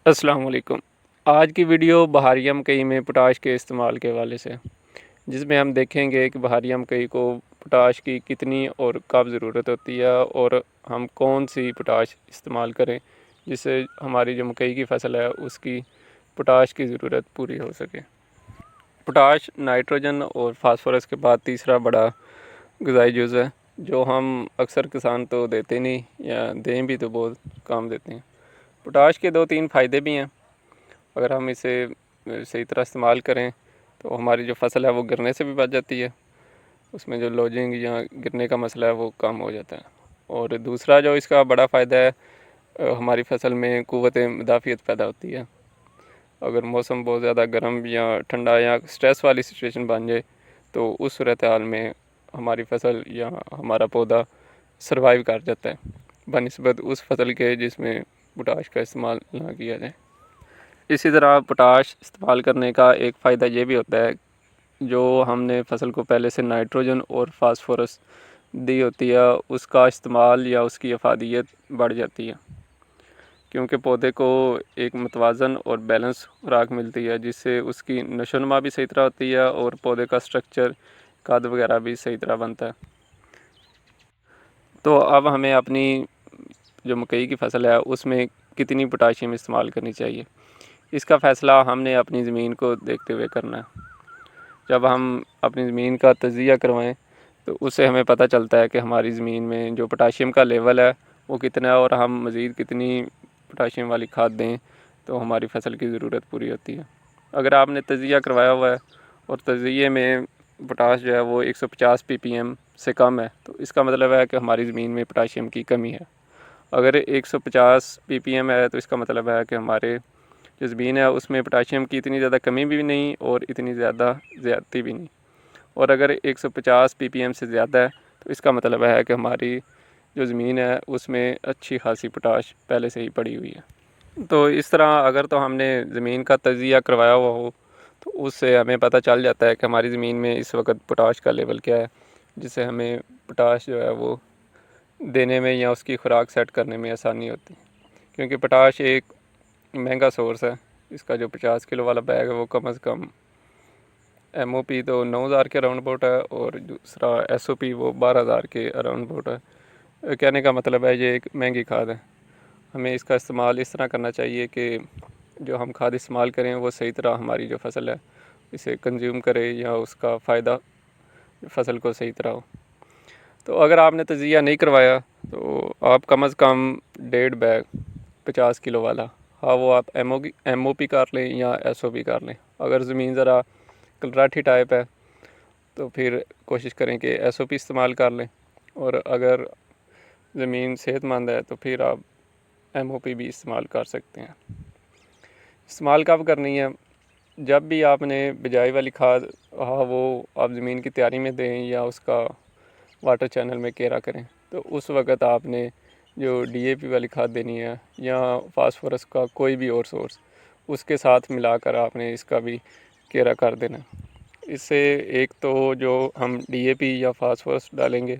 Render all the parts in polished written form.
अस्सलाम वालेकुम। आज की वीडियो बहारिया मकई में पोटाश के इस्तेमाल के हवाले से, जिसमें हम देखेंगे कि बहारिया मकई को पोटाश की कितनी और कब ज़रूरत होती है और हम कौन सी पोटाश इस्तेमाल करें जिससे हमारी जो मकई की फ़सल है उसकी पोटाश की ज़रूरत पूरी हो सके। पोटाश नाइट्रोजन और फास्फोरस के बाद तीसरा बड़ा ग़िज़ाई जुज़ है जो हम अक्सर किसान तो देते नहीं, या दें भी तो बहुत कम देते हैं। पोटाश के दो तीन फ़ायदे भी हैं। अगर हम इसे सही तरह इस्तेमाल करें तो हमारी जो फ़सल है वो गिरने से भी बच जाती है, उसमें जो लोजिंग या गिरने का मसला है वो कम हो जाता है। और दूसरा जो इसका बड़ा फ़ायदा है, हमारी फ़सल में क़ुव्वत मुदाफ़ियत पैदा होती है। अगर मौसम बहुत ज़्यादा गर्म या ठंडा या स्ट्रेस वाली सिचुएशन बन जाए तो उस सूरत हाल में हमारी फ़सल या हमारा पौधा सर्वाइव कर जाता है बनिस्बत उस फसल के जिसमें पोटाश का इस्तेमाल ना किया जाए। इसी तरह पोटाश इस्तेमाल करने का एक फ़ायदा ये भी होता है, जो हमने फ़सल को पहले से नाइट्रोजन और फास्फोरस दी होती है उसका इस्तेमाल या उसकी अफादियत बढ़ जाती है, क्योंकि पौधे को एक मुतवाज़न और बैलेंस खुराक मिलती है जिससे उसकी नशोनुमा भी सही तरह होती है और पौधे का स्ट्रक्चर कद वगैरह भी सही तरह बनता है। तो अब हमें अपनी जो मकई की फ़सल है उसमें कितनी पोटाशियम इस्तेमाल करनी चाहिए, इसका फ़ैसला हमने अपनी ज़मीन को देखते हुए करना है। जब हम अपनी ज़मीन का तज़िया करवाएं तो उससे हमें पता चलता है कि हमारी ज़मीन में जो पोटाशियम का लेवल है वो कितना है और हम मज़ीद कितनी पोटाशियम वाली खाद दें तो हमारी फ़सल की ज़रूरत पूरी होती है। अगर आपने तज़िया करवाया हुआ है और तज़िये में पोटाश जो है वो 150 ppm से कम है तो इसका मतलब है कि हमारी ज़मीन में पोटाशियम की कमी है। अगर 150 ppm है तो इसका मतलब है कि हमारे जो ज़मीन है उसमें पोटाशियम की इतनी ज़्यादा कमी भी नहीं और इतनी ज़्यादा ज़्यादती भी नहीं। और अगर 150 ppm से ज़्यादा है तो इसका मतलब है कि हमारी जो ज़मीन है उसमें अच्छी खासी पोटाश पहले से ही पड़ी हुई है। तो इस तरह अगर तो हमने ज़मीन का तज़िया करवाया हुआ हो तो उससे हमें पता चल जाता है कि हमारी ज़मीन में इस वक्त पोटाश का लेवल क्या है, जिससे हमें पोटाश जो है वो देने में या उसकी खुराक सेट करने में आसानी होती है। क्योंकि पोटाश एक महंगा सोर्स है। इसका जो 50 किलो वाला बैग है वो कम से कम MOP तो 9,000 के अराउंड अबाउट है और दूसरा SOP वो 12,000 के अराउंड अबाउट है। कहने का मतलब है ये एक महंगी खाद है। हमें इसका इस्तेमाल इस तरह करना चाहिए कि जो हम खाद इस्तेमाल करें वो सही तरह हमारी जो फ़सल है इसे कंज्यूम करे या उसका फ़ायदा फ़सल को सही तरह हो। तो अगर आपने तज़िया नहीं करवाया तो आप कम से कम 1.5 बैग 50 किलो वाला, हाँ वो आप MOP कर लें या SOP कर लें। अगर ज़मीन ज़रा कलराठी टाइप है तो फिर कोशिश करें कि SOP इस्तेमाल कर लें, और अगर ज़मीन सेहतमंद है तो फिर आप MOP भी इस्तेमाल कर सकते हैं। इस्तेमाल कब करनी है? जब भी आपने बिजाई वाली खाद, हाँ वो आप ज़मीन की तैयारी में दें या उसका वाटर चैनल में केरा करें तो उस वक़्त आपने जो DAP वाली खाद देनी है या फास्फोरस का कोई भी और सोर्स उसके साथ मिलाकर आपने इसका भी केरा कर देना। इससे एक तो जो हम DAP या फास्फोरस डालेंगे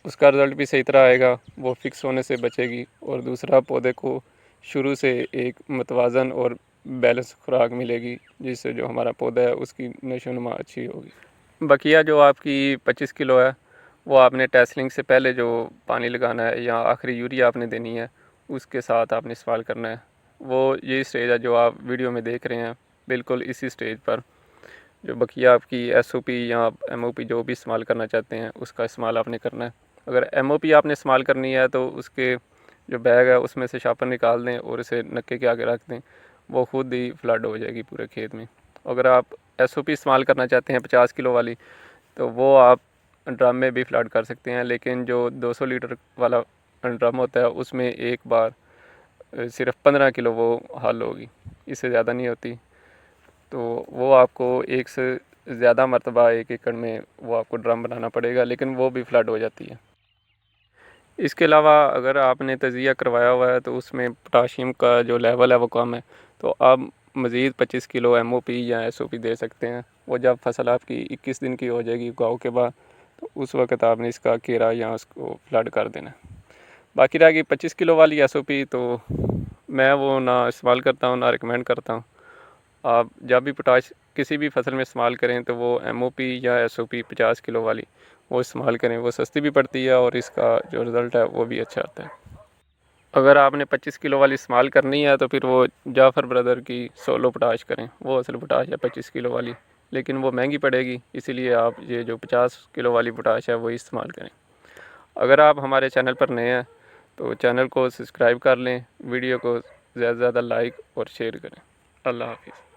उसका रिज़ल्ट भी सही तरह आएगा, वो फिक्स होने से बचेगी, और दूसरा पौधे को शुरू से एक मुतवाज़न और बैलेंस खुराक मिलेगी जिससे जो हमारा पौधा है उसकी नशोनुमा अच्छी होगी। बकिया जो आपकी 25 किलो है वो आपने टेसलिंग से पहले जो पानी लगाना है या आखिरी यूरिया आपने देनी है उसके साथ आपने इस्तेमाल करना है। वो ये स्टेज है जो आप वीडियो में देख रहे हैं, बिल्कुल इसी स्टेज पर जो बकिया आपकी SOP या MOP जो भी इस्तेमाल करना चाहते हैं उसका इस्तेमाल आपने करना है। अगर MOP आपने इस्तेमाल करनी है तो उसके जो बैग है उसमें से शापर निकाल दें और इसे नक्के के आगे रख दें, वो खुद ही फ्लड हो जाएगी पूरे खेत में। अगर आप SOP इस्तेमाल करना चाहते हैं 50 किलो वाली तो वो आप ड्रम में भी फ्लड कर सकते हैं, लेकिन जो 200 लीटर वाला ड्रम होता है उसमें एक बार सिर्फ 15 किलो वो हल होगी, इससे ज़्यादा नहीं होती। तो वो आपको एक से ज़्यादा मरतबा 1 एकड़ में वो आपको ड्रम बनाना पड़ेगा, लेकिन वो भी फ्लड हो जाती है। इसके अलावा अगर आपने तज़िया करवाया हुआ है तो उसमें पोटाशियम का जो लेवल है वो कम है तो आप मज़ीद 25 किलो MOP या SOP दे सकते हैं। वो जब फसल आपकी 21 दिन की हो जाएगी उगाव के बाद तो उस वक़्त आपने इसका केरा या उसको फ्लड कर देना। बाकी रह गई 25 किलो वाली SOP, तो मैं वो ना इस्तेमाल करता हूँ, ना रिकमेंड करता हूँ। आप जब भी पोटाश किसी भी फसल में इस्तेमाल करें तो वो MOP या SOP 50 किलो वाली वो इस्तेमाल करें, वो सस्ती भी पड़ती है और इसका जो रिज़ल्ट है वो भी अच्छा आता है। अगर आपने 25 किलो वाली इस्तेमाल करनी है तो फिर वो जाफ़र ब्रदर की सोलो पोटाश करें, वो असल पोटाश है 25 किलो वाली, लेकिन वो महंगी पड़ेगी, इसीलिए आप ये जो 50 किलो वाली पोटाश है वही इस्तेमाल करें। अगर आप हमारे चैनल पर नए हैं तो चैनल को सब्सक्राइब कर लें, वीडियो को ज़्यादा से ज़्यादा लाइक और शेयर करें। अल्लाह हाफिज़।